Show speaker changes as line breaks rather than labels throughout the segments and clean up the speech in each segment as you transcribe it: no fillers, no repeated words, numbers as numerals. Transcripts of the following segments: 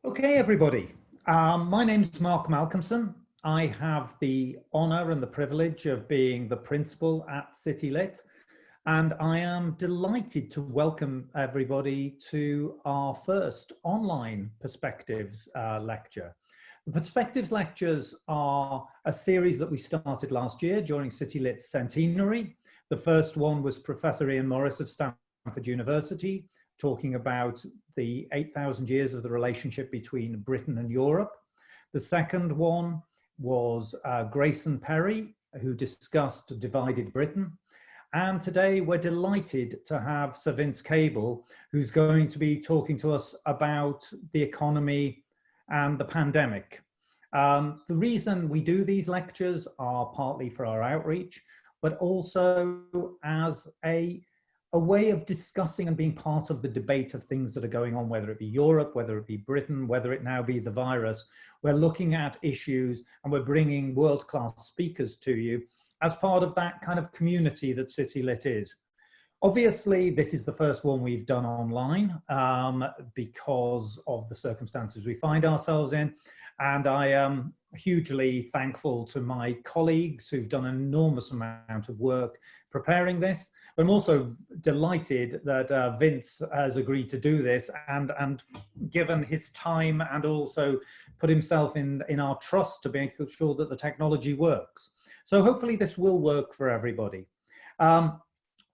Okay, everybody. My name's Mark Malcomson. I have the honour and the privilege of being the principal at CityLit, and I am delighted to welcome everybody to our first online Perspectives lecture. The Perspectives lectures are a series that we started last year during CityLit's centenary. The first one was Professor Ian Morris of Stanford University, talking about the 8,000 years of the relationship between Britain and Europe. The second one was Grayson Perry, who discussed Divided Britain. And today we're delighted to have Sir Vince Cable, who's going to be talking to us about the economy and the pandemic. The reason we do these lectures are partly for our outreach, but also as a way of discussing and being part of the debate of things that are going on, whether it be Europe, whether it be Britain, whether it now be the virus. We're looking at issues and we're bringing world-class speakers to you as part of that kind of community that CityLit is. Obviously, this is the first one we've done online because of the circumstances we find ourselves in. And I am hugely thankful to my colleagues who've done an enormous amount of work preparing this. But I'm also delighted that Vince has agreed to do this and given his time and also put himself in our trust to make sure that the technology works. So hopefully this will work for everybody.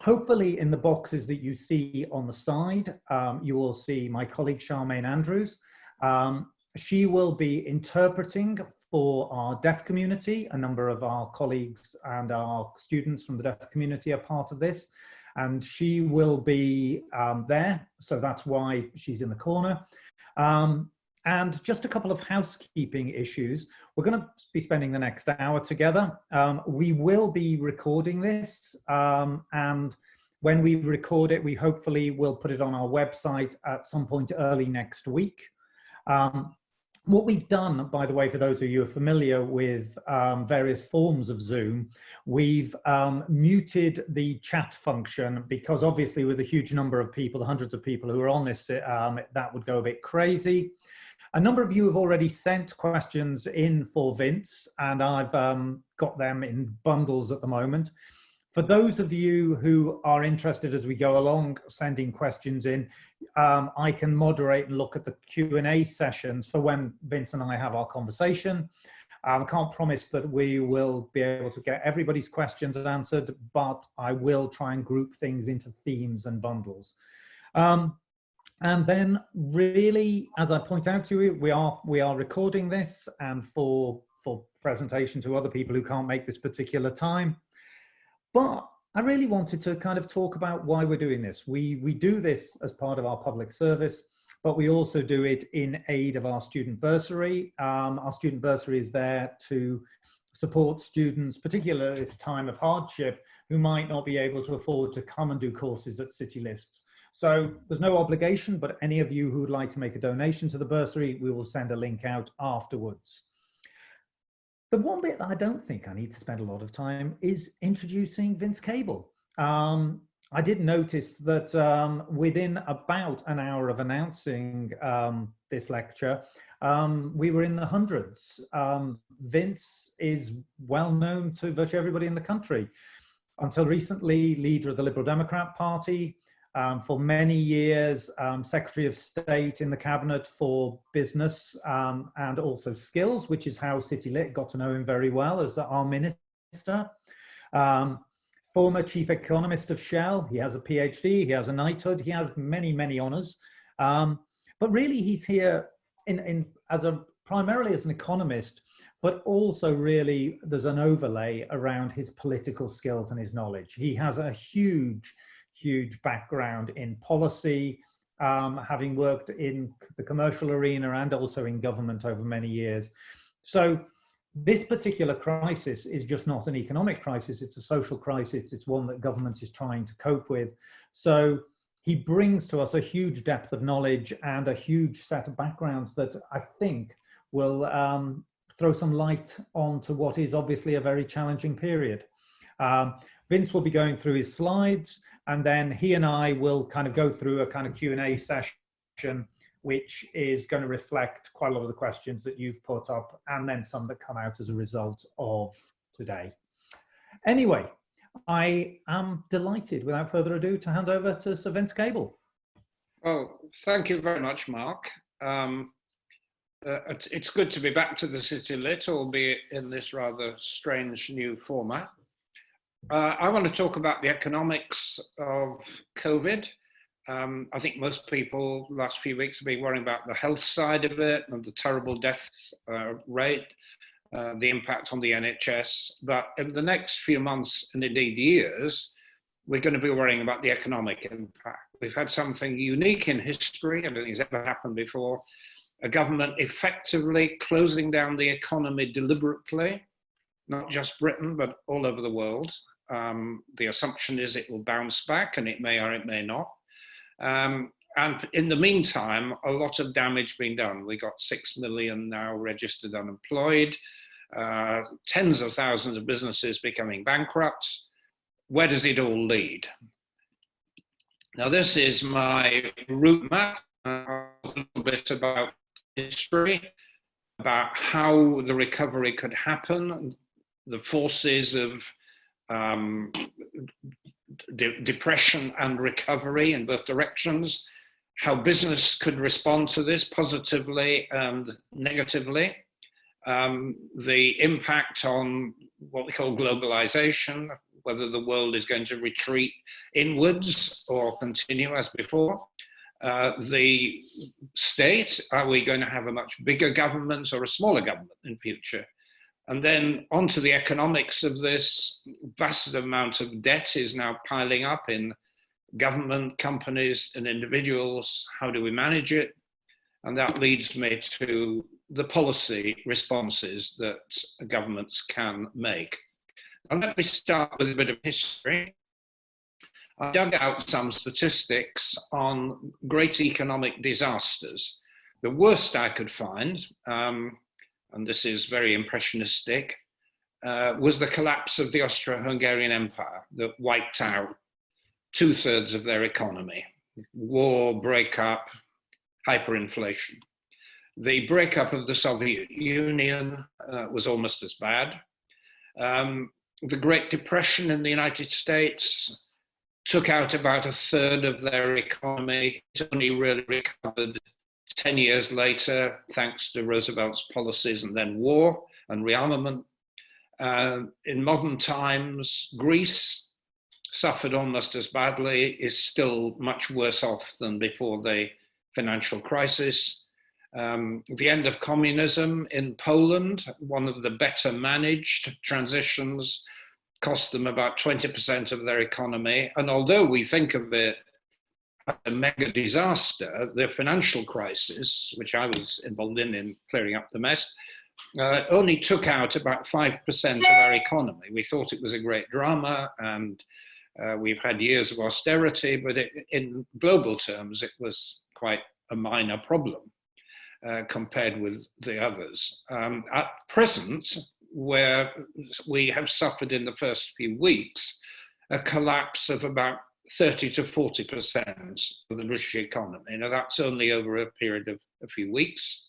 Hopefully in the boxes that you see on the side, you will see my colleague Charmaine Andrews. She will be interpreting for our deaf community. A number of our colleagues and our students from the deaf community are part of this, and she will be there, so that's why she's in the corner. And just a couple of housekeeping issues. We're going to be spending the next hour together. We will be recording this, and when we record it, we hopefully will put it on our website at some point early next week. What we've done, by the way, for those of you who are familiar with various forms of Zoom, we've muted the chat function because obviously with a huge number of people, hundreds of people who are on this, that would go a bit crazy. A number of you have already sent questions in for Vince, and I've got them in bundles at the moment. For those of you who are interested as we go along sending questions in, I can moderate and look at the Q&A sessions for when Vince and I have our conversation. I can't promise that we will be able to get everybody's questions answered, but I will try and group things into themes and bundles. And then really, as I point out to you, we are recording this and for presentation to other people who can't make this particular time. But I really wanted to kind of talk about why we're doing this. We do this as part of our public service, but we also do it in aid of our student bursary. Our student bursary is there to support students, particularly at this time of hardship, who might not be able to afford to come and do courses at CityLit. So there's no obligation, but any of you who would like to make a donation to the bursary, we will send a link out afterwards. The one bit that I don't think I need to spend a lot of time is introducing Vince Cable. I did notice that within about an hour of announcing this lecture, we were in the hundreds. Vince is well known to virtually everybody in the country. Until recently, leader of the Liberal Democrat Party, for many years, Secretary of State in the Cabinet for Business and also Skills, which is how CityLit got to know him very well as our minister. Former Chief Economist of Shell. He has a PhD, he has a knighthood, he has many, many honours. But really he's here primarily as an economist, but also really there's an overlay around his political skills and his knowledge. He has a huge background in policy, having worked in the commercial arena and also in government over many years. So this particular crisis is just not an economic crisis, it's a social crisis, it's one that government is trying to cope with. So he brings to us a huge depth of knowledge and a huge set of backgrounds that I think will throw some light onto what is obviously a very challenging period. Vince will be going through his slides, and then he and I will kind of go through a kind of Q&A session which is going to reflect quite a lot of the questions that you've put up, and then some that come out as a result of today. Anyway, I am delighted, without further ado, to hand over to Sir Vince Cable.
Well, thank you very much, Mark. It's good to be back to the City Lit, albeit in this rather strange new format. I want to talk about the economics of COVID. I think most people last few weeks have been worrying about the health side of it and the terrible death rate, the impact on the NHS. But in the next few months and indeed years, we're going to be worrying about the economic impact. We've had something unique in history. I don't think it's ever happened before. A government effectively closing down the economy deliberately, not just Britain, but all over the world. The assumption is it will bounce back, and it may or it may not. And in the meantime, a lot of damage being done. We got 6 million now registered unemployed, tens of thousands of businesses becoming bankrupt. Where does it all lead? Now, this is my route map, a little bit about history, about how the recovery could happen, the forces of depression and recovery in both directions, how business could respond to this positively and negatively, the impact on what we call globalisation, whether the world is going to retreat inwards or continue as before. The state, are we going to have a much bigger government or a smaller government in future? And then onto the economics of this. Vast amount of debt is now piling up in government, companies and individuals. How do we manage it? And that leads me to the policy responses that governments can make. Now let me start with a bit of history. I dug out some statistics on great economic disasters. The worst I could find, and this is very impressionistic, was the collapse of the Austro-Hungarian Empire that wiped out 2/3 of their economy. War, breakup, hyperinflation. The breakup of the Soviet Union was almost as bad. The Great Depression in the United States took out about 1/3 of their economy. It only really recovered 10 years later, thanks to Roosevelt's policies and then war and rearmament. In modern times, Greece suffered almost as badly, is still much worse off than before the financial crisis. The end of communism in Poland, one of the better managed transitions, cost them about 20% of their economy. And although we think of it as a mega disaster, the financial crisis, which I was involved in clearing up the mess, only took out about 5% of our economy. We thought it was a great drama, and we've had years of austerity, but in global terms, it was quite a minor problem compared with the others. At present, where we have suffered in the first few weeks, a collapse of about 30 to 40% of the British economy. Now that's only over a period of a few weeks.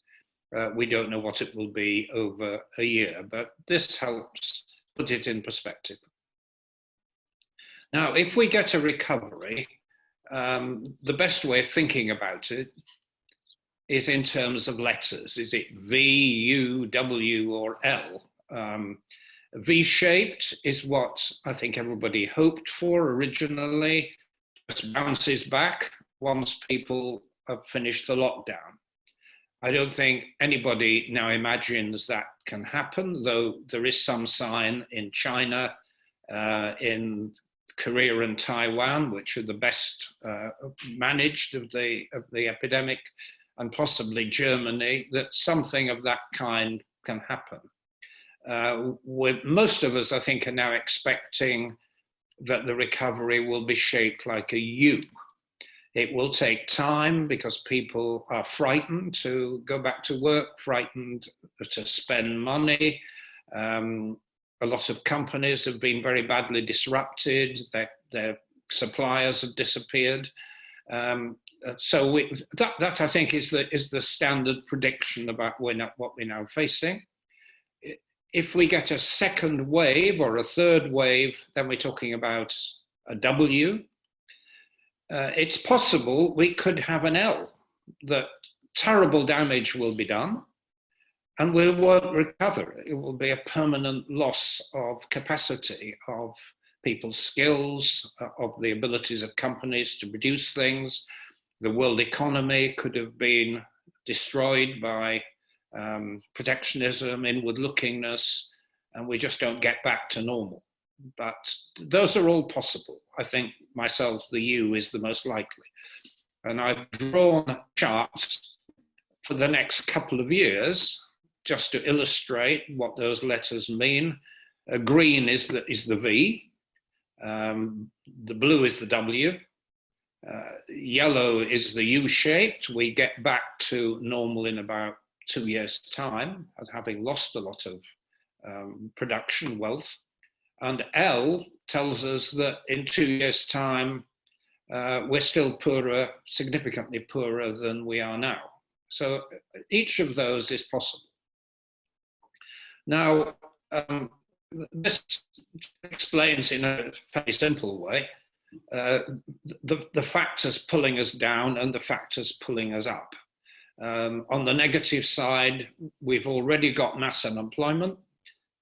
We don't know what it will be over a year, but this helps put it in perspective. Now, if we get a recovery, the best way of thinking about it is in terms of letters. Is it V, U, W, or L? V-shaped is what I think everybody hoped for originally. It bounces back once people have finished the lockdown. I don't think anybody now imagines that can happen, though there is some sign in China, in Korea and Taiwan, which are the best managed of the epidemic, and possibly Germany, that something of that kind can happen. Most of us, I think, are now expecting that the recovery will be shaped like a U. It will take time because people are frightened to go back to work, frightened to spend money. A lot of companies have been very badly disrupted. Their suppliers have disappeared. So that I think is the standard prediction about what we're now facing. If we get a second wave or a third wave, then we're talking about a W. It's possible we could have an L, that terrible damage will be done and we won't recover. It will be a permanent loss of capacity, of people's skills, of the abilities of companies to produce things. The world economy could have been destroyed by protectionism, inward lookingness, and we just don't get back to normal. But those are all possible. I think myself, the U is the most likely. And I've drawn charts for the next couple of years just to illustrate what those letters mean. Green is the V, the blue is the W, yellow is the U-shaped. We get back to normal in about 2 years' time, having lost a lot of production wealth. And L tells us that in 2 years' time, we're still poorer, significantly poorer than we are now. So each of those is possible. Now, this explains in a very simple way the factors pulling us down and the factors pulling us up. On the negative side, we've already got mass unemployment,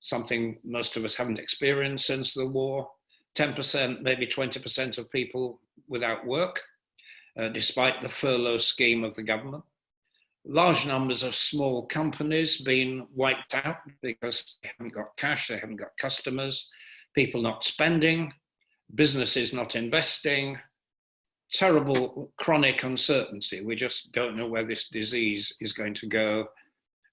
something most of us haven't experienced since the war. 10%, maybe 20% of people without work, despite the furlough scheme of the government. Large numbers of small companies being wiped out because they haven't got cash, they haven't got customers, people not spending, businesses not investing, terrible chronic uncertainty. We just don't know where this disease is going to go.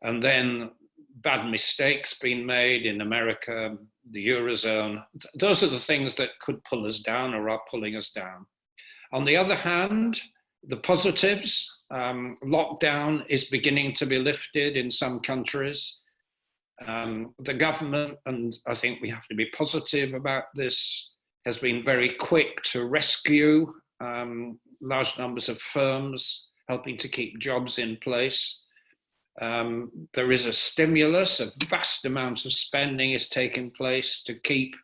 And then bad mistakes being made in America, the Eurozone. Those are the things that could pull us down or are pulling us down. On the other hand, the positives, lockdown is beginning to be lifted in some countries. The government, and I think we have to be positive about this, has been very quick to rescue large numbers of firms, helping to keep jobs in place. There is a stimulus, a vast amount of spending is taking place to keep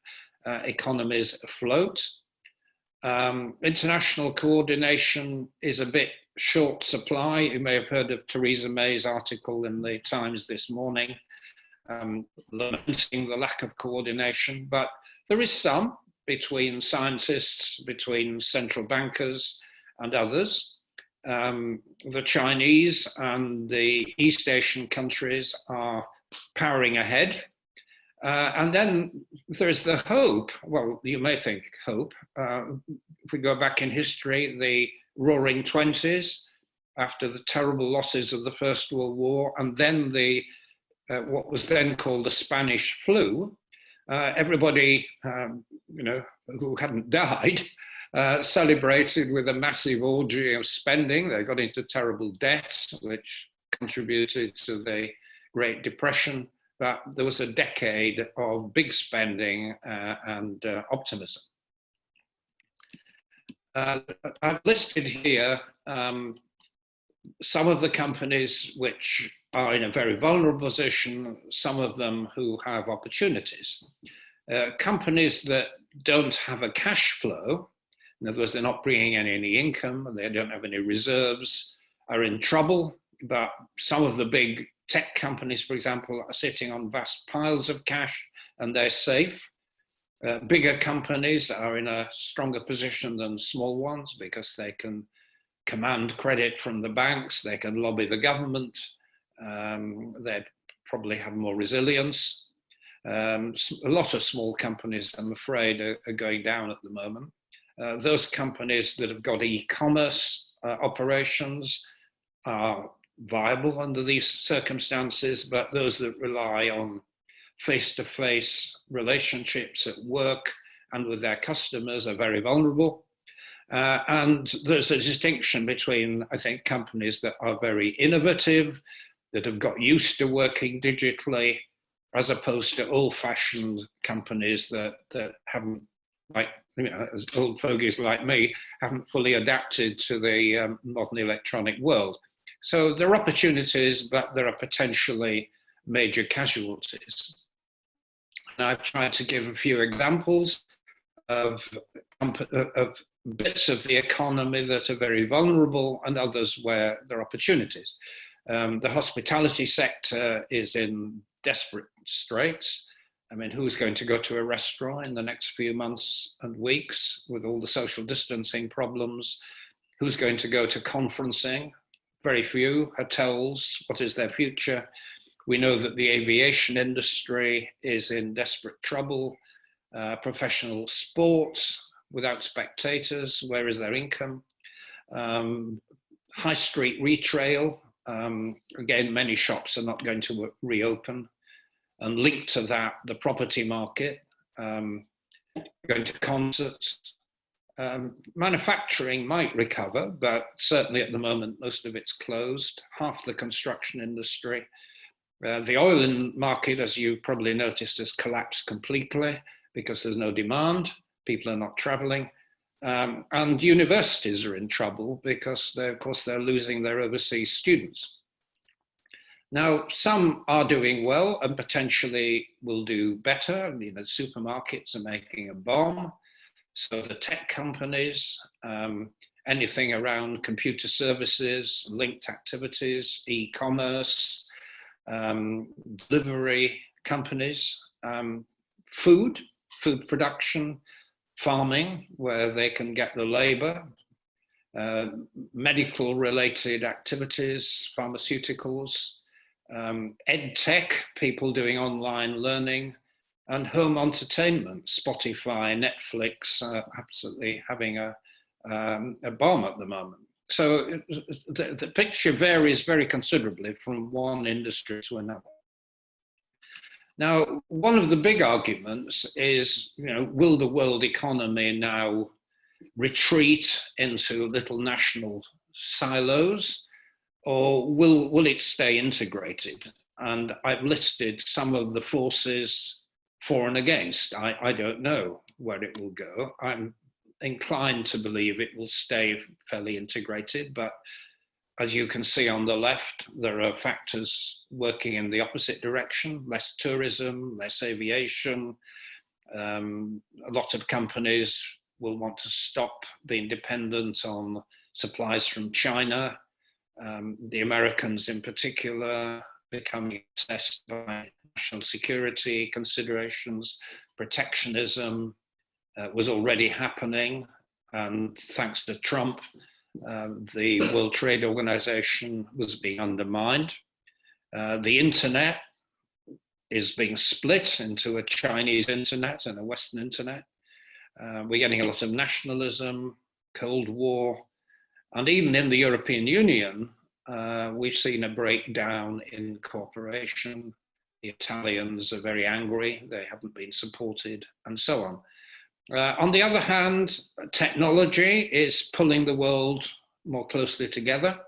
economies afloat. International coordination is a bit short supply. You may have heard of Theresa May's article in the Times this morning, lamenting the lack of coordination, but there is some between scientists, between central bankers and others. The Chinese and the East Asian countries are powering ahead. And then there's the hope, well, you may think hope. If we go back in history, the Roaring *20s, after the terrible losses of the First World War, and then the what was then called the Spanish flu, everybody who hadn't died celebrated with a massive orgy of spending. They got into terrible debt, which contributed to the Great Depression. But there was a decade of big spending and optimism. I've listed here some of the companies which are in a very vulnerable position, some of them who have opportunities. Companies that don't have a cash flow, in other words, they're not bringing in any income, they don't have any reserves, are in trouble. But some of the big tech companies, for example, are sitting on vast piles of cash and they're safe. Bigger companies are in a stronger position than small ones because they can command credit from the banks, they can lobby the government, they probably have more resilience. A lot of small companies, I'm afraid, are going down at the moment. Those companies that have got e-commerce operations are viable under these circumstances, but those that rely on face-to-face relationships at work and with their customers are very vulnerable. And there's a distinction between, I think, companies that are very innovative, that have got used to working digitally, as opposed to old-fashioned companies that haven't quite as old fogies like me, haven't fully adapted to the modern electronic world. So there are opportunities, but there are potentially major casualties. And I've tried to give a few examples of bits of the economy that are very vulnerable and others where there are opportunities. The hospitality sector is in desperate straits. I mean, who's going to go to a restaurant in the next few months and weeks with all the social distancing problems? Who's going to go to conferencing? Very few. Hotels, what is their future? We know that the aviation industry is in desperate trouble. Professional sports without spectators, where is their income? High street retail, again, many shops are not going to reopen. And linked to that, the property market, going to concerts. Manufacturing might recover, but certainly at the moment, most of it's closed. Half the construction industry. The oil market, as you probably noticed, has collapsed completely because there's no demand. People are not traveling. And universities are in trouble because, of course, they're losing their overseas students. Now, some are doing well and potentially will do better. I mean, the supermarkets are making a bomb. So the tech companies, anything around computer services, linked activities, e-commerce, delivery companies, food production, farming, where they can get the labor, medical related activities, pharmaceuticals, ed tech, people doing online learning, and home entertainment, Spotify, Netflix, absolutely having a bomb at the moment. So the picture varies very considerably from one industry to another. Now, one of the big arguments is, will the world economy now retreat into little national silos, or will it stay integrated? And I've listed some of the forces for and against. I don't know where it will go. I'm inclined to believe it will stay fairly integrated, but as you can see on the left, there are factors working in the opposite direction: less tourism, less aviation. A lot of companies will want to stop being dependent on supplies from China. The Americans in particular becoming obsessed by national security considerations. Protectionism was already happening, and thanks to Trump, the World Trade Organization was being undermined. The internet is being split into a Chinese internet and a Western internet. We're getting a lot of nationalism, Cold War, and even in the European Union, we've seen a breakdown in cooperation. The Italians are very angry, they haven't been supported, and so on. On the other hand, technology is pulling the world more closely together.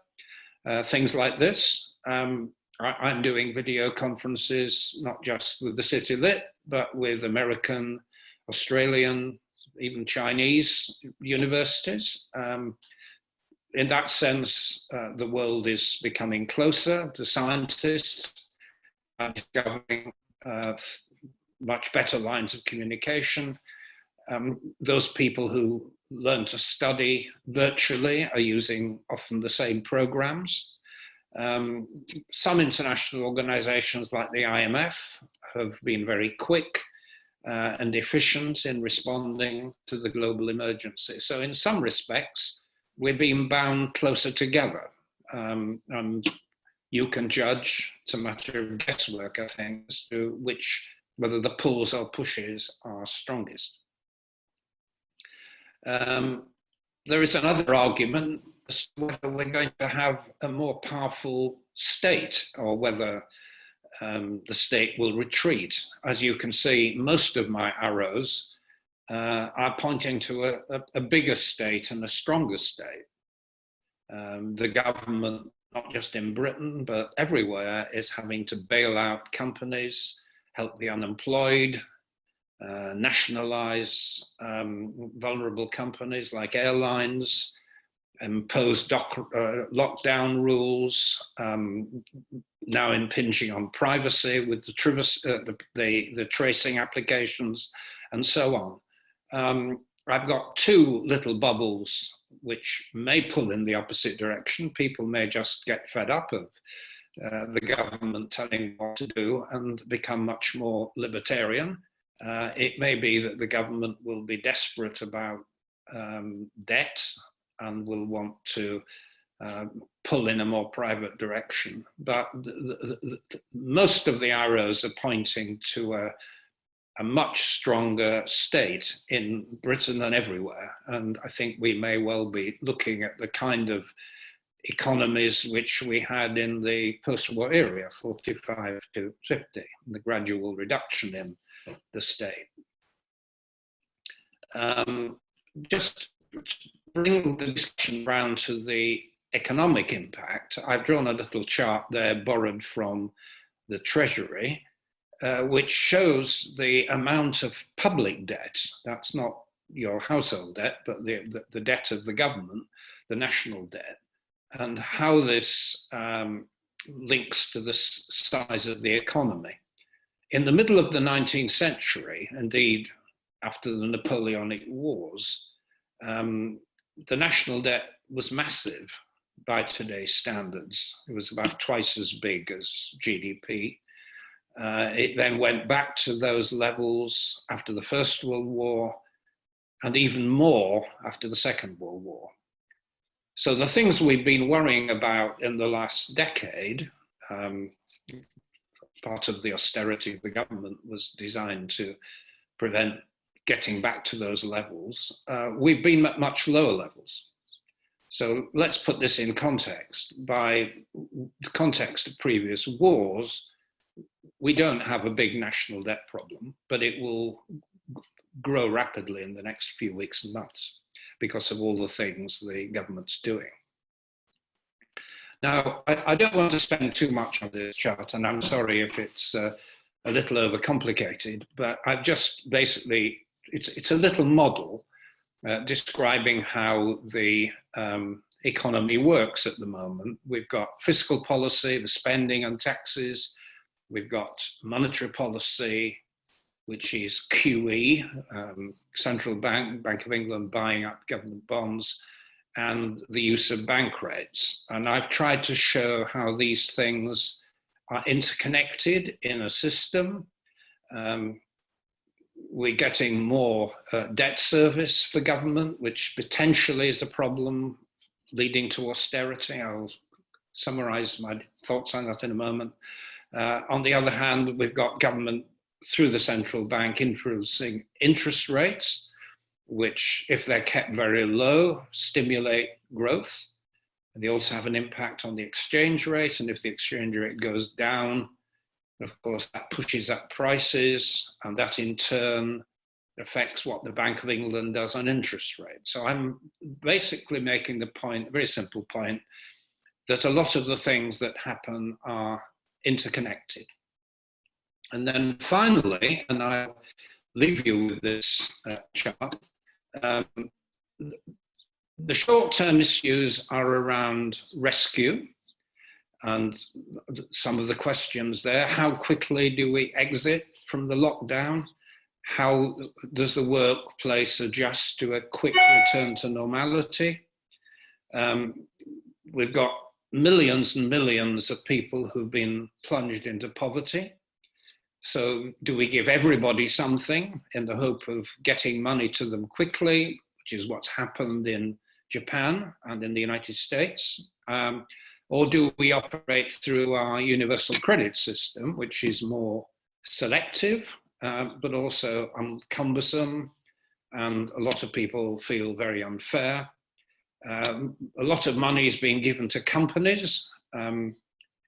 Things like this. I'm doing video conferences, not just with the City Lit, but with American, Australian, even Chinese universities. In that sense, the world is becoming closer. The scientists are discovering much better lines of communication. Those people who learn to study virtually are using often the same programs. Some international organizations like the IMF have been very quick and efficient in responding to the global emergency. So in some respects, we're being bound closer together. And you can judge, it's a matter of guesswork, I think, as to whether the pulls or pushes are strongest. There is another argument as to whether we're going to have a more powerful state, or whether the state will retreat. As you can see, most of my arrows are pointing to a bigger state and a stronger state. The government, not just in Britain, but everywhere, is having to bail out companies, help the unemployed, nationalize vulnerable companies like airlines, impose lockdown rules, now impinging on privacy with the tracing applications, and so on. I've got two little bubbles which may pull in the opposite direction. People may just get fed up of the government telling what to do and become much more libertarian. It may be that the government will be desperate about debt and will want to pull in a more private direction. But most of the arrows are pointing to a much stronger state in Britain and everywhere. And I think we may well be looking at the kind of economies which we had in the post-war era, 45 to 50, and the gradual reduction in the state. Just bring the discussion round to the economic impact. I've drawn a little chart there borrowed from the Treasury, which shows the amount of public debt. That's not your household debt, but the debt of the government, the national debt, and how this links to the size of the economy. In the middle of the 19th century, indeed, after the Napoleonic Wars, the national debt was massive by today's standards. It was about twice as big as GDP. It then went back to those levels after the First World War, and even more after the Second World War. So the things we've been worrying about in the last decade, part of the austerity of the government was designed to prevent getting back to those levels. We've been at much lower levels. So let's put this in context. By the context of previous wars, we don't have a big national debt problem, but it will grow rapidly in the next few weeks and months because of all the things the government's doing. Now, I don't want to spend too much on this chart, and I'm sorry if it's a little overcomplicated, but I've just basically, it's a little model describing how the economy works at the moment. We've got fiscal policy, the spending and taxes. We've got monetary policy, which is QE, central bank, Bank of England buying up government bonds, and the use of bank rates. And I've tried to show how these things are interconnected in a system. We're getting more debt service for government, which potentially is a problem leading to austerity. I'll summarize my thoughts on that in a moment. On the other hand, we've got government through the central bank influencing interest rates, which, if they're kept very low, stimulate growth. And they also have an impact on the exchange rate. And if the exchange rate goes down, of course, that pushes up prices, and that in turn affects what the Bank of England does on interest rates. So I'm basically making the point, a very simple point, that a lot of the things that happen are interconnected. And then finally, and I'll leave you with this chart, the short-term issues are around rescue, and some of the questions there. How quickly do we exit from the lockdown? How does the workplace adjust to a quick return to normality? We've got millions and millions of people who've been plunged into poverty. So do we give everybody something in the hope of getting money to them quickly, which is what's happened in Japan and in the United States? Or do we operate through our universal credit system, which is more selective, but also cumbersome, and a lot of people feel very unfair? A lot of money is being given to companies,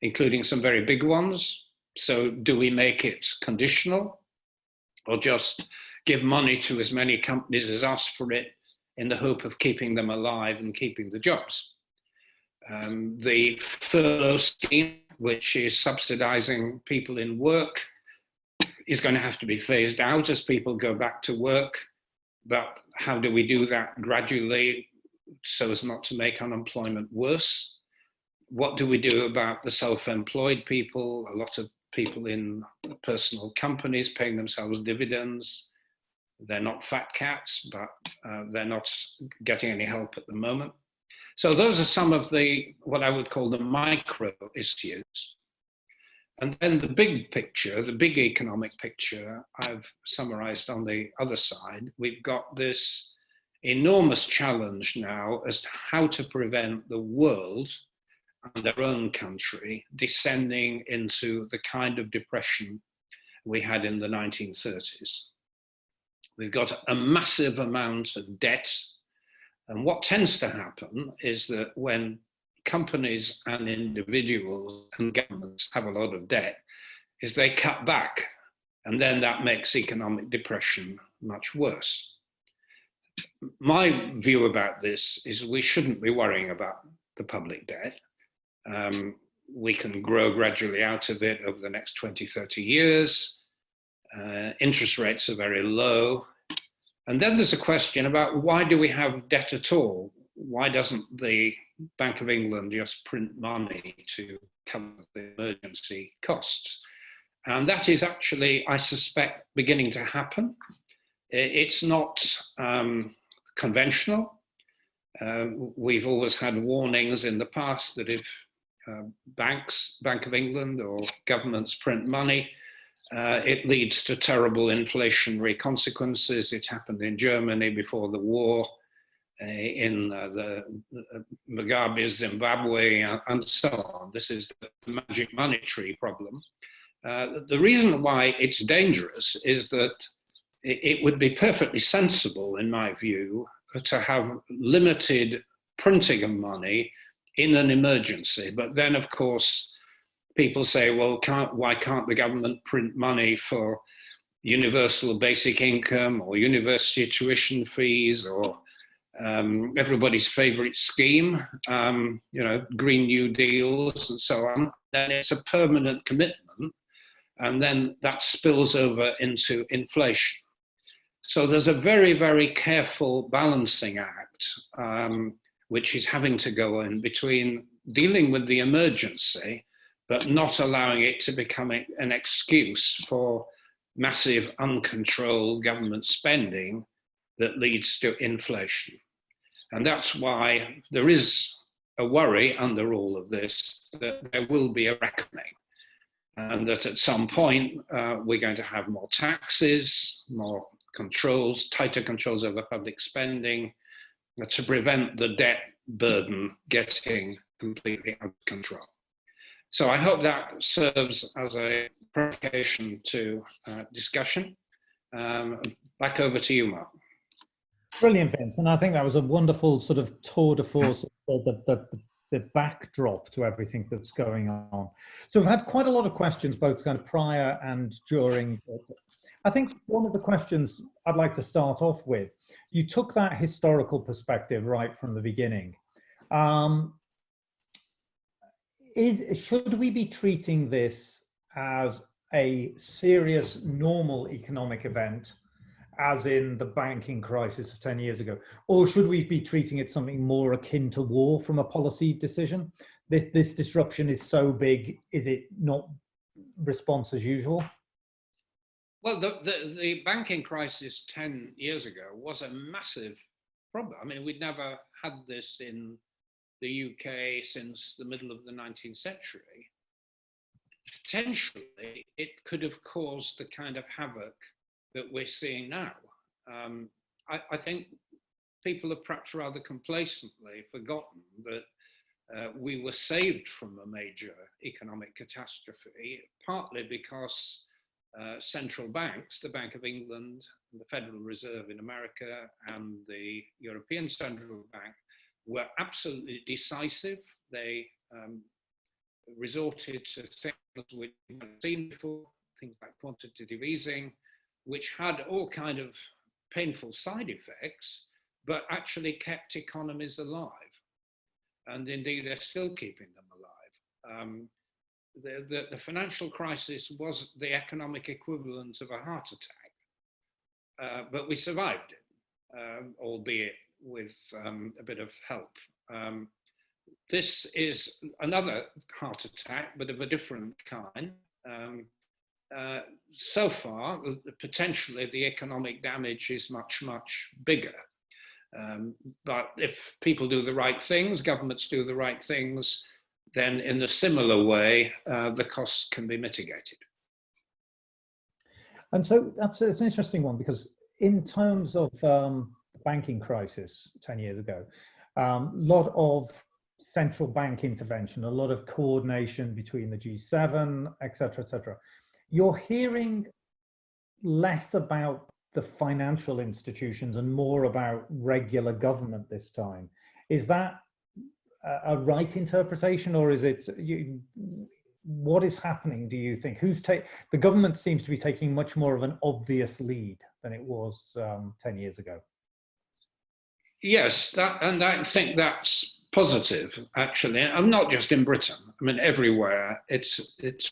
including some very big ones. So do we make it conditional, or just give money to as many companies as ask for it in the hope of keeping them alive and keeping the jobs? The furlough scheme, which is subsidizing people in work, is going to have to be phased out as people go back to work. But how do we do that gradually so as not to make unemployment worse? What do we do about the self-employed people? A lot of people in personal companies paying themselves dividends. They're not fat cats, but they're not getting any help at the moment. So those are some of the, what I would call the micro issues. And then the big picture, the big economic picture, I've summarized on the other side. We've got this enormous challenge now as to how to prevent the world and our own country descending into the kind of depression we had in the 1930s. We've got a massive amount of debt. And what tends to happen is that when companies and individuals and governments have a lot of debt, is they cut back. And then that makes economic depression much worse. My view about this is we shouldn't be worrying about the public debt. We can grow gradually out of it over the next 20, 30 years. Interest rates are very low. And then there's a question about why do we have debt at all? Why doesn't the Bank of England just print money to cover the emergency costs? And that is actually, I suspect, beginning to happen. It's not conventional. We've always had warnings in the past that if Bank of England or governments print money, it leads to terrible inflationary consequences. It happened in Germany before the war, in the Mugabe, Zimbabwe, and so on. This is the magic money tree problem. The reason why it's dangerous is that it would be perfectly sensible, in my view, to have limited printing of money in an emergency. But then, of course, people say, well, why can't the government print money for universal basic income or university tuition fees or everybody's favorite scheme, Green New Deals and so on? Then it's a permanent commitment, and then that spills over into inflation. So there's a very, very careful balancing act, which is having to go in between dealing with the emergency, but not allowing it to become an excuse for massive uncontrolled government spending that leads to inflation. And that's why there is a worry under all of this that there will be a reckoning, and that at some point we're going to have more taxes, more controls, tighter controls over public spending to prevent the debt burden getting completely out of control. So I hope that serves as a provocation to discussion. Back over to you, Mark.
Brilliant, Vince. And I think that was a wonderful sort of tour de force of the backdrop to everything that's going on. So we've had quite a lot of questions, both kind of prior and during. I think one of the questions I'd like to start off with, you took that historical perspective right from the beginning. Should we be treating this as a serious, normal economic event, as in the banking crisis of 10 years ago? Or should we be treating it something more akin to war from a policy decision? This disruption is so big, is it not response as usual?
Well, the banking crisis 10 years ago was a massive problem. I mean, we'd never had this in the UK since the middle of the 19th century. Potentially, it could have caused the kind of havoc that we're seeing now. I think people have perhaps rather complacently forgotten that we were saved from a major economic catastrophe, partly because central banks, the Bank of England, the Federal Reserve in America, and the European Central Bank were absolutely decisive. They resorted to things which we hadn't seen before, things like quantitative easing, which had all kind of painful side effects, but actually kept economies alive. And indeed, they're still keeping them alive. the financial crisis was the economic equivalent of a heart attack, but we survived it, albeit with a bit of help. This is another heart attack, but of a different kind. So far, potentially the economic damage is much, much bigger. But if people do the right things, governments do the right things, then in a similar way, the costs can be mitigated.
And so it's an interesting one, because in terms of the banking crisis 10 years ago, a lot of central bank intervention, a lot of coordination between the G7, et cetera, et cetera. You're hearing less about the financial institutions and more about regular government this time. Is that a right interpretation, or is it, what is happening, do you think? The government seems to be taking much more of an obvious lead than it was 10 years ago.
Yes, and I think that's positive, actually. And not just in Britain. I mean, everywhere it's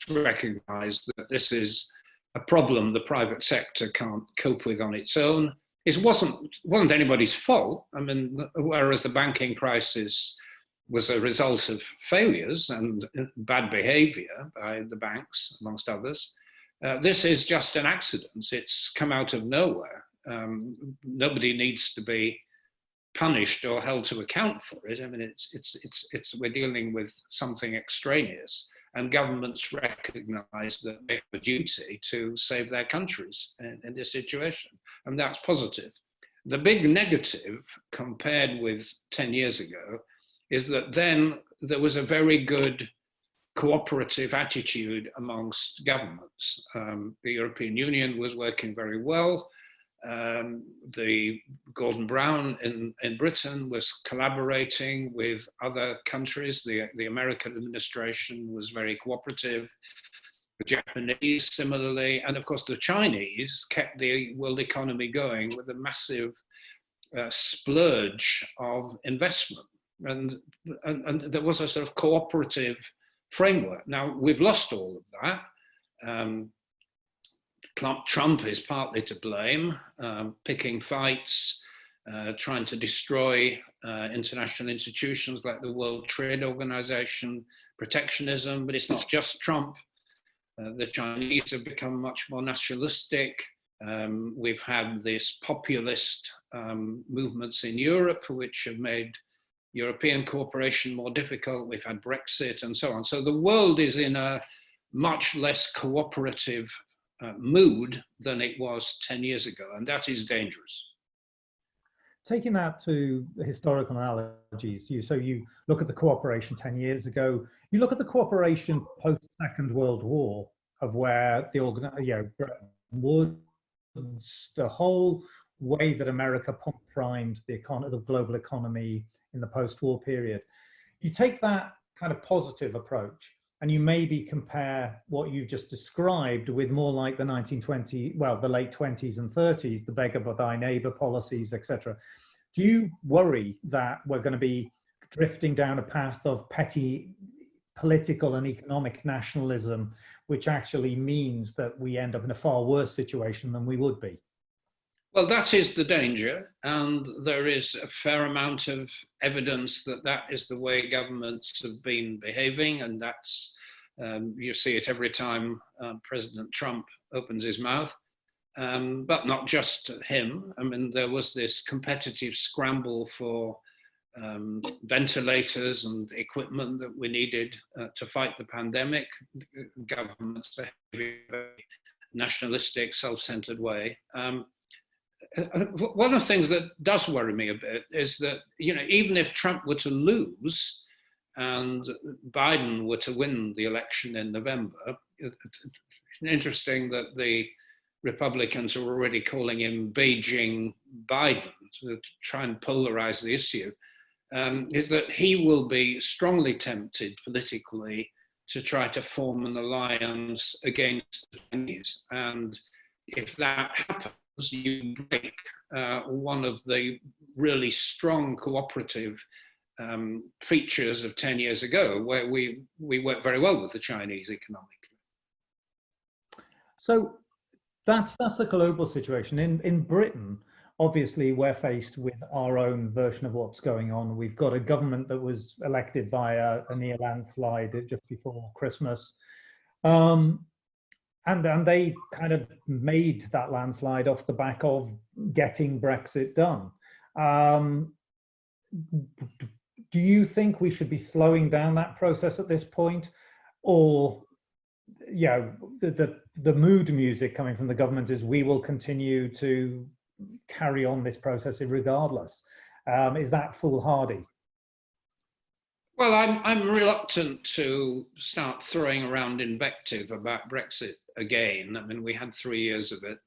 recognised that this is a problem the private sector can't cope with on its own. It wasn't anybody's fault. I mean, whereas the banking crisis was a result of failures and bad behaviour by the banks, amongst others, this is just an accident. It's come out of nowhere. Nobody needs to be punished or held to account for it. I mean, we're dealing with something extraneous, and governments recognise that they have a duty to save their countries in this situation, and that's positive. The big negative, compared with 10 years ago, is that then there was a very good cooperative attitude amongst governments. The European Union was working very well. The Gordon Brown in Britain was collaborating with other countries. The American administration was very cooperative. The Japanese similarly, and of course the Chinese kept the world economy going with a massive splurge of investment. And there was a sort of cooperative framework. Now we've lost all of that. Trump is partly to blame, picking fights, trying to destroy international institutions like the World Trade Organization, protectionism, but it's not just Trump. The Chinese have become much more nationalistic. We've had this populist movements in Europe, which have made European cooperation more difficult. We've had Brexit and so on. So the world is in a much less cooperative mood than it was 10 years ago, and that is dangerous.
Taking that to historical analogies, so you look at the cooperation 10 years ago, you look at the cooperation post-Second World War, of where the Bretton Woods, the whole way that America primed the global economy in the post-war period. You take that kind of positive approach, and you maybe compare what you just described with more like the the late 20s and 30s, the beggar by thy neighbor policies, etc. Do you worry that we're going to be drifting down a path of petty political and economic nationalism, which actually means that we end up in a far worse situation than we would be?
Well, that is the danger, and there is a fair amount of evidence that that is the way governments have been behaving, and that's you see it every time President Trump opens his mouth, but not just him. I mean, there was this competitive scramble for ventilators and equipment that we needed to fight the pandemic. Governments behaving in a very nationalistic, self-centered way. One of the things that does worry me a bit is that, even if Trump were to lose and Biden were to win the election in November, it's interesting that the Republicans are already calling him Beijing Biden to try and polarize the issue, is that he will be strongly tempted politically to try to form an alliance against the Chinese. And if that happens, you break one of the really strong cooperative features of 10 years ago, where we worked very well with the Chinese economically.
So that's a global situation. In Britain, obviously, we're faced with our own version of what's going on. We've got a government that was elected by a near landslide just before Christmas. And they kind of made that landslide off the back of getting Brexit done. Do you think we should be slowing down that process at this point? Or, yeah, the mood music coming from the government is we will continue to carry on this process regardless. Is that foolhardy?
Well, I'm reluctant to start throwing around invective about Brexit again. I mean, we had 3 years of it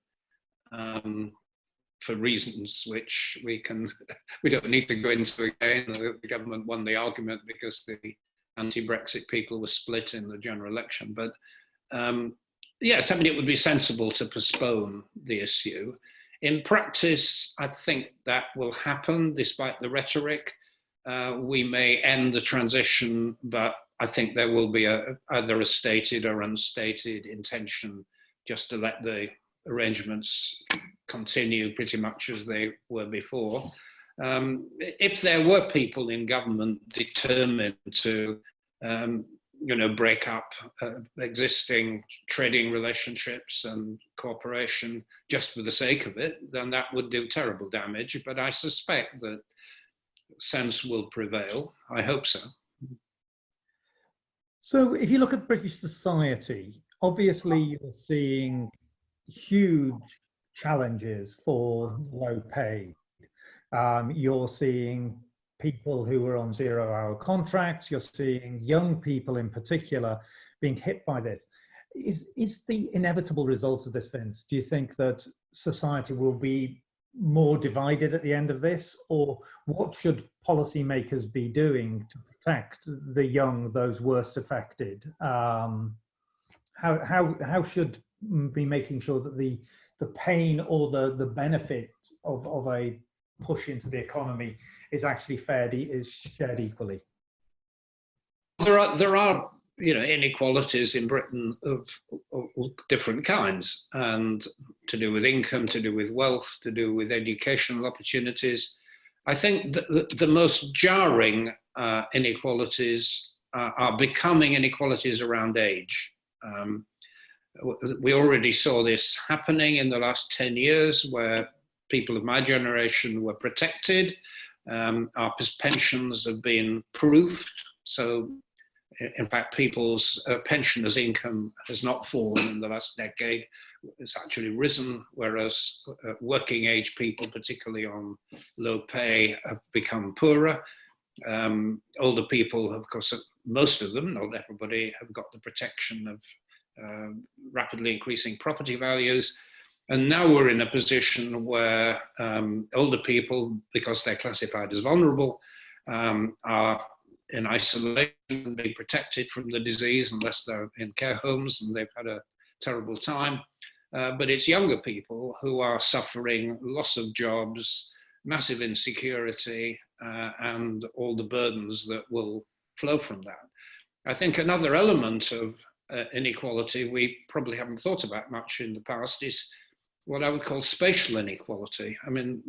for reasons which we don't need to go into again. The government won the argument because the anti-Brexit people were split in the general election. But yes, I mean, it would be sensible to postpone the issue. In practice, I think that will happen despite the rhetoric. We may end the transition, but I think there will be either a stated or unstated intention just to let the arrangements continue pretty much as they were before. If there were people in government determined to, break up existing trading relationships and cooperation just for the sake of it, then that would do terrible damage. But I suspect that sense will prevail. I hope so.
So if you look at British society, obviously you're seeing huge challenges for low pay. You're seeing people who are on 0-hour contracts. You're seeing young people in particular being hit by this. Is the inevitable result of this, Vince? Do you think that society will be more divided at the end of this, or what should policymakers be doing to protect the young, those worst affected? How should be making sure that the pain or the benefit of a push into the economy is actually shared equally?
There are inequalities in Britain of different kinds, and to do with income, to do with wealth, to do with educational opportunities. I think the most jarring inequalities are becoming inequalities around age. We already saw this happening in the last 10 years, where people of my generation were protected. Our pensions have been proofed. So in fact, people's pensioners' income has not fallen in the last decade. It's actually risen, whereas working age people, particularly on low pay, have become poorer. Older people, of course, most of them, not everybody, have got the protection of rapidly increasing property values. And now we're in a position where older people, because they're classified as vulnerable, are in isolation and being protected from the disease unless they're in care homes and they've had a terrible time. But it's younger people who are suffering loss of jobs, massive insecurity, and all the burdens that will flow from that. I think another element of inequality we probably haven't thought about much in the past is what I would call spatial inequality. I mean,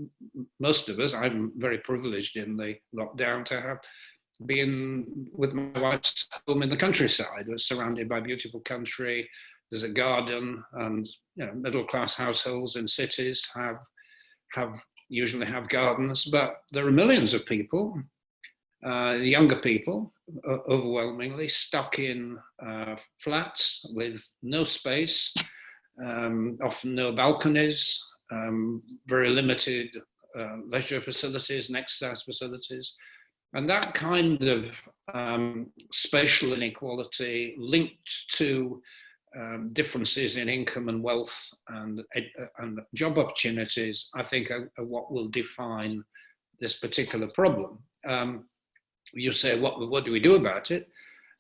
most of us, I'm very privileged in the lockdown to have been with my wife's home in the countryside. We're surrounded by beautiful country. There's a garden, and middle-class households in cities usually have gardens. But there are millions of people, younger people, overwhelmingly stuck in flats with no space, often no balconies, very limited leisure facilities, exercise facilities. And that kind of spatial inequality linked to differences in income and wealth and job opportunities, I think are what will define this particular problem. You say, what do we do about it?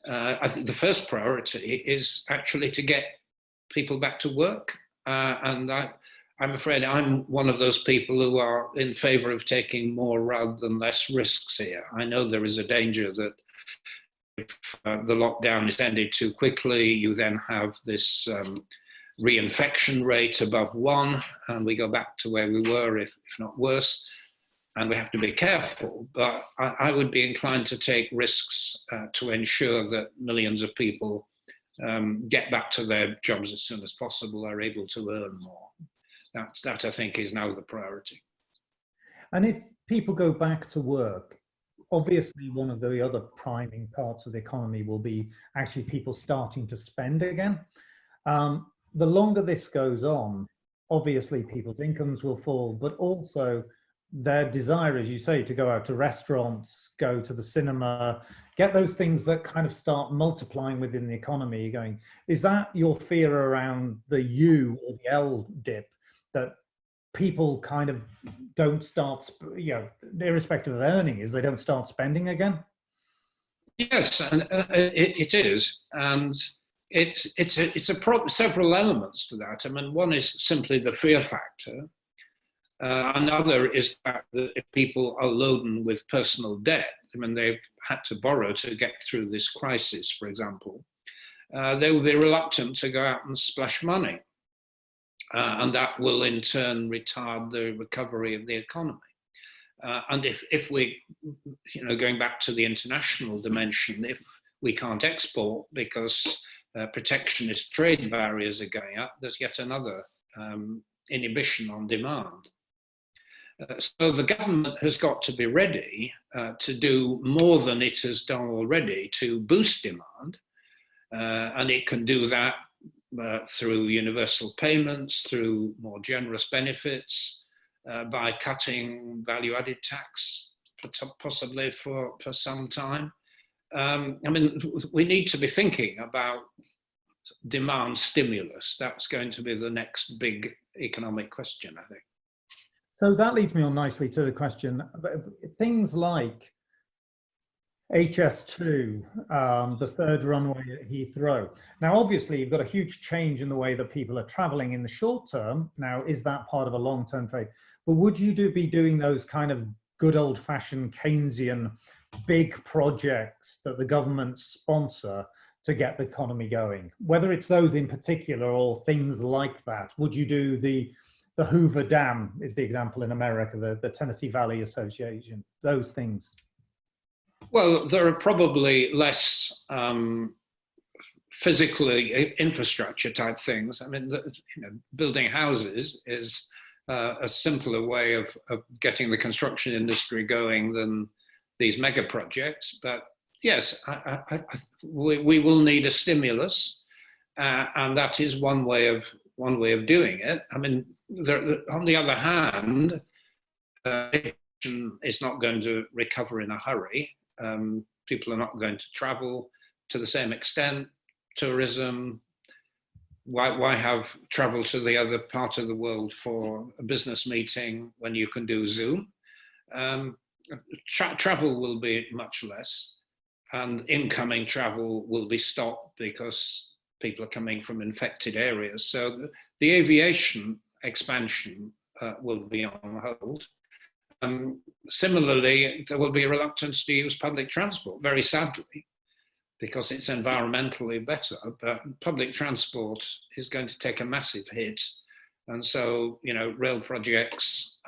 I think the first priority is actually to get people back to work. And I'm afraid I'm one of those people who are in favor of taking more rather than less risks here. I know there is a danger that if the lockdown is ended too quickly, you then have this reinfection rate above 1, and we go back to where we were, if not worse, and we have to be careful. But I would be inclined to take risks to ensure that millions of people get back to their jobs as soon as possible, are able to earn more. That I think is now the priority.
And if people go back to work, obviously one of the other priming parts of the economy will be actually people starting to spend again. The longer this goes on, obviously people's incomes will fall, but also their desire, as you say, to go out to restaurants, go to the cinema, get those things that kind of start multiplying within the economy. Going, is that your fear around the U or the L dip, that people kind of don't start, irrespective of earning, is they don't start spending again?
Yes, and it is, and it's several elements to that. I mean, one is simply the fear factor. Another is that if people are loaded with personal debt, I mean, they've had to borrow to get through this crisis, for example, they will be reluctant to go out and splash money. And that will in turn retard the recovery of the economy. And if we, going back to the international dimension, if we can't export because protectionist trade barriers are going up, there's yet another inhibition on demand. So the government has got to be ready to do more than it has done already to boost demand. And it can do that through universal payments, through more generous benefits, by cutting value-added tax, possibly for some time. I mean, we need to be thinking about demand stimulus. That's going to be the next big economic question, I think.
So that leads me on nicely to the question, things like HS2, the third runway at Heathrow. Now, obviously, you've got a huge change in the way that people are traveling in the short term. Now, is that part of a long-term trade? But would you be doing those kind of good old-fashioned Keynesian big projects that the government sponsor to get the economy going? Whether it's those in particular or things like that, would you do the Hoover Dam is the example in America, the Tennessee Valley Association, those things?
Well, there are probably less physically infrastructure type things. I mean, building houses is a simpler way of getting the construction industry going than these mega projects. But yes, we will need a stimulus, and that is one way of doing it. I mean, on the other hand, it's not going to recover in a hurry. People are not going to travel to the same extent. Tourism, why have travel to the other part of the world for a business meeting when you can do Zoom? Travel will be much less, and incoming travel will be stopped because people are coming from infected areas. So the aviation expansion will be on hold. Similarly, there will be a reluctance to use public transport, very sadly, because it's environmentally better, but public transport is going to take a massive hit. And so, rail projects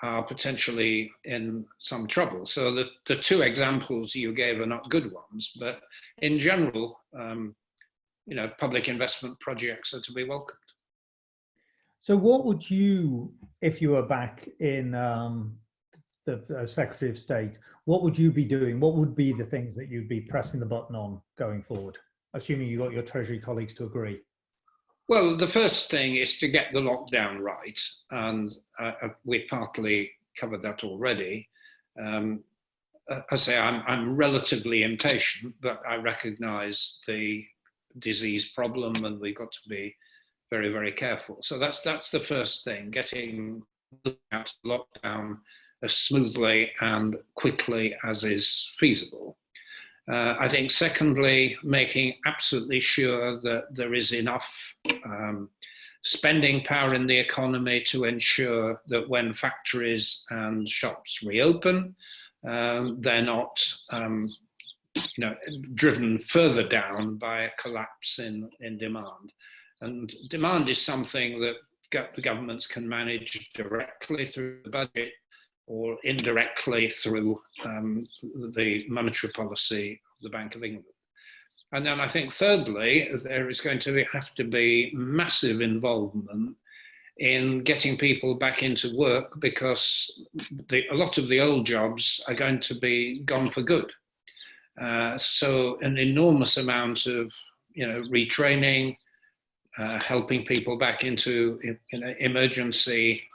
are potentially in some trouble. So the two examples you gave are not good ones, but in general, public investment projects are to be welcomed.
So what would you, if you were back in the Secretary of State, what would you be doing? What would be the things that you'd be pressing the button on going forward, assuming you got your Treasury colleagues to agree? Well,
the first thing is to get the lockdown right, and we partly covered that already. I say I'm relatively impatient, but I recognise the disease problem, and we've got to be very, very careful. So that's the first thing, getting out lockdown as smoothly and quickly as is feasible. I think secondly, making absolutely sure that there is enough spending power in the economy to ensure that when factories and shops reopen, they're not driven further down by a collapse in demand. And demand is something that the governments can manage directly through the budget or indirectly through the monetary policy of the Bank of England. And then I think thirdly, there is going to have to be massive involvement in getting people back into work, because a lot of the old jobs are going to be gone for good. So an enormous amount of retraining, helping people back into emergency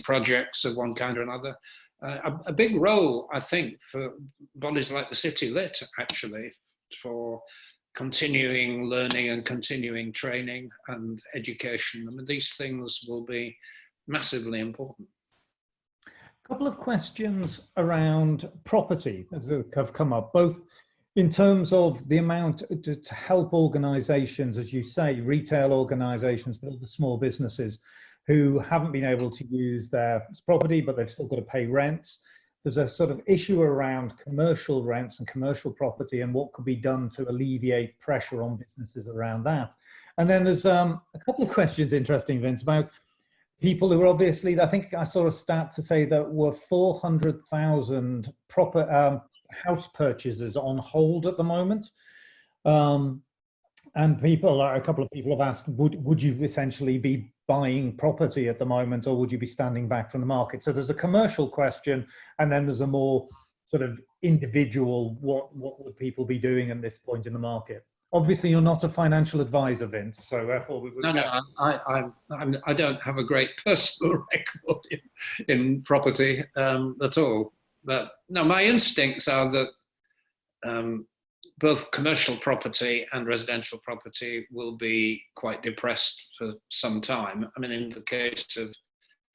projects of one kind or another. A big role, I think, for bodies like the City Lit, actually, for continuing learning and continuing training and education. I mean, these things will be massively important.
A couple of questions around property that have come up, both in terms of the amount to help organisations, as you say, retail organisations, but also small businesses who haven't been able to use their property, but they've still got to pay rents. There's a sort of issue around commercial rents and commercial property and what could be done to alleviate pressure on businesses around that. And then there's a couple of questions, interesting, Vince, about people who are obviously, I think I saw a stat to say that were 400,000 house purchases on hold at the moment. And a couple of people have asked, would you essentially be buying property at the moment, or would you be standing back from the market? So there's a commercial question, and then there's a more sort of individual, what would people be doing at this point in the market? Obviously, you're not a financial advisor, Vince, so therefore we would...
No, I don't have a great personal record in property at all. But no, my instincts are that both commercial property and residential property will be quite depressed for some time. I mean, in the case of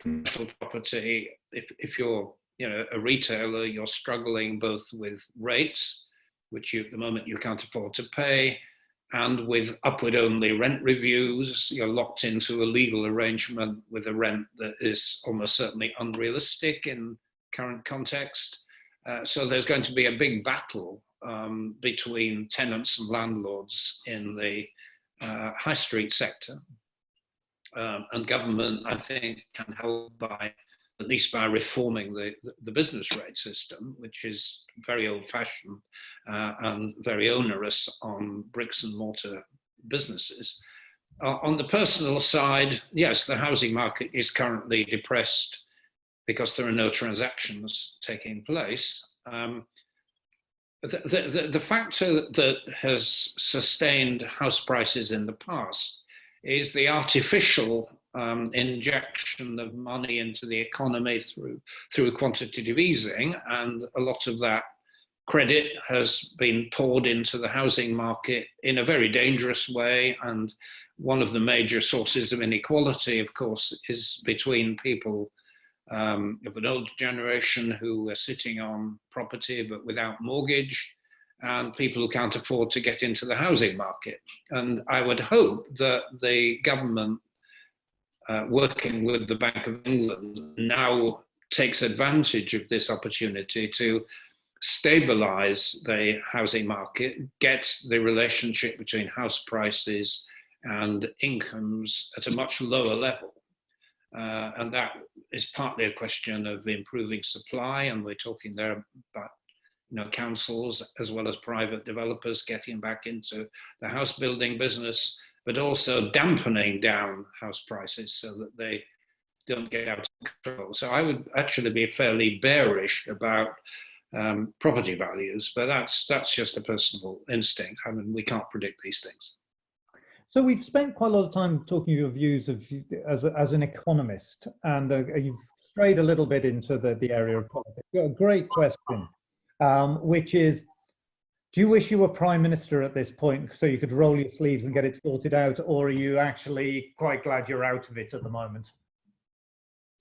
commercial property, if you're a retailer, you're struggling both with rates, which at the moment you can't afford to pay, and with upward-only rent reviews. You're locked into a legal arrangement with a rent that is almost certainly unrealistic in current context. So there's going to be a big battle between tenants and landlords in the high street sector. And government, I think, can help by, at least by reforming the business rate system, which is very old-fashioned and very onerous on bricks and mortar businesses. On the personal side, yes, the housing market is currently depressed because there are no transactions taking place. The factor that has sustained house prices in the past is the artificial injection of money into the economy through quantitative easing, and a lot of that credit has been poured into the housing market in a very dangerous way. And one of the major sources of inequality, of course, is between people of an older generation who are sitting on property but without mortgage, and people who can't afford to get into the housing market. And I would hope that the government, working with the Bank of England, now takes advantage of this opportunity to stabilize the housing market, get the relationship between house prices and incomes at a much lower level. And that is partly a question of improving supply, and we're talking there about councils as well as private developers getting back into the house building business, but also dampening down house prices so that they don't get out of control. So I would actually be fairly bearish about property values, but that's just a personal instinct. I mean, we can't predict these things.
So we've spent quite a lot of time talking your views as an economist, and you've strayed a little bit into the area of politics. A great question, which is, do you wish you were Prime Minister at this point so you could roll your sleeves and get it sorted out, or are you actually quite glad you're out of it at the moment?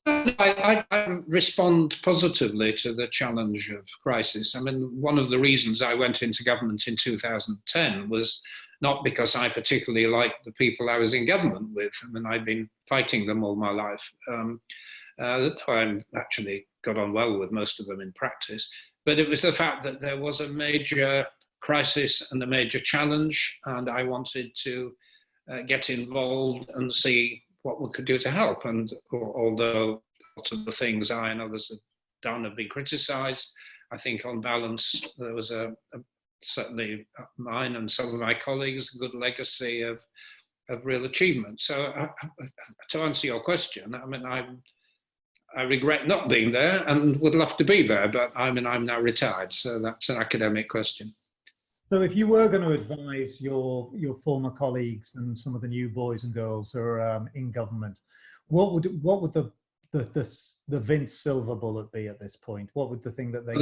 I respond positively to the challenge of crisis. I mean, one of the reasons I went into government in 2010 was not because I particularly liked the people I was in government with. I mean, I've been fighting them all my life. I actually got on well with most of them in practice. But it was the fact that there was a major crisis and a major challenge, and I wanted to get involved and see what we could do to help. And although a lot of the things I and others have done have been criticised, I think on balance there was certainly mine and some of my colleagues a good legacy of real achievement. So to answer your question, I mean, I regret not being there and would love to be there, but I mean, I'm now retired, so that's an academic question.
So if you were going to advise your former colleagues and some of the new boys and girls who are in government, what would the Vince silver bullet be at this point? What would the thing that they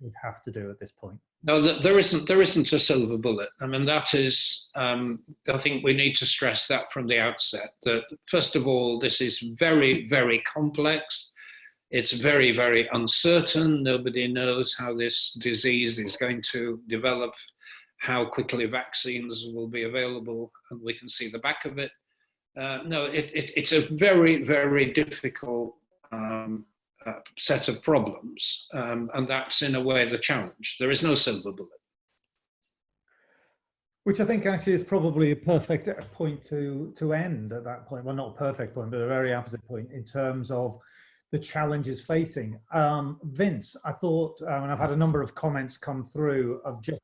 would have to do at this point?
No, there isn't a silver bullet. I mean, that is, I think we need to stress that from the outset, that first of all, this is very, very complex. It's very, very uncertain. Nobody knows how this disease is going to develop, how quickly vaccines will be available, and we can see the back of it. No, it's a very, very difficult set of problems, and that's in a way the challenge. There is no silver bullet.
Which I think actually is probably a perfect point to end at that point. Well, not a perfect point, but a very opposite point in terms of the challenges facing. Vince, I thought, and I've had a number of comments come through of just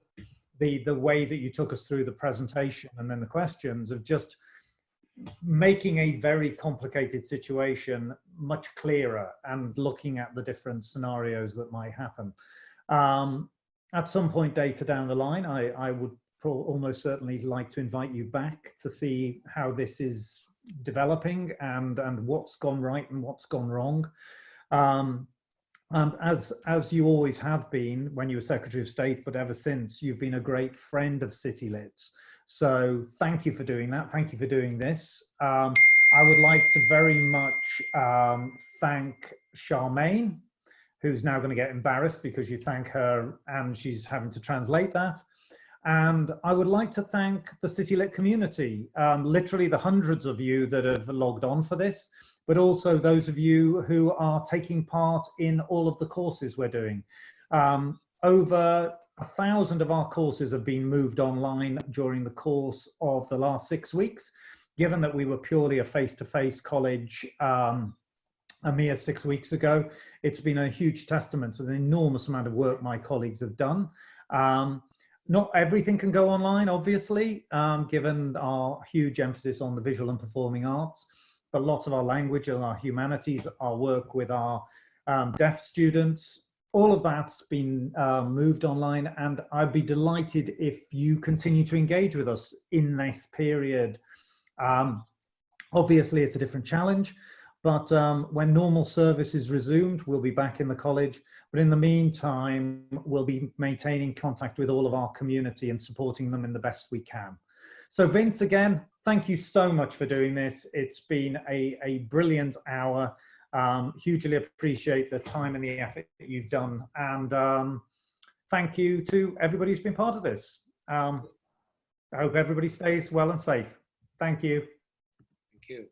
the way that you took us through the presentation and then the questions of just making a very complicated situation much clearer and looking at the different scenarios that might happen. At some point later down the line, I would almost certainly like to invite you back to see how this is developing and what's gone right and what's gone wrong. And as you always have been when you were Secretary of State, but ever since, you've been a great friend of CityLit. So thank you for doing that. Thank you for doing this. I would like to very much thank Charmaine, who's now going to get embarrassed because you thank her and she's having to translate that. And I would like to thank the CityLit community, literally the hundreds of you that have logged on for this, but also those of you who are taking part in all of the courses we're doing. Over 1,000 of our courses have been moved online during the course of the last 6 weeks. Given that we were purely a face-to-face college a mere 6 weeks ago, it's been a huge testament to the enormous amount of work my colleagues have done. Not everything can go online, obviously, given our huge emphasis on the visual and performing arts, but lots of our language and our humanities, our work with our deaf students, all of that's been moved online, and I'd be delighted if you continue to engage with us in this period. Obviously, it's a different challenge, but when normal service is resumed, we'll be back in the college. But in the meantime, we'll be maintaining contact with all of our community and supporting them in the best we can. So Vince, again, thank you so much for doing this. It's been a brilliant hour. Hugely appreciate the time and the effort that you've done. And thank you to everybody who's been part of this. I hope everybody stays well and safe. Thank you.
Thank you.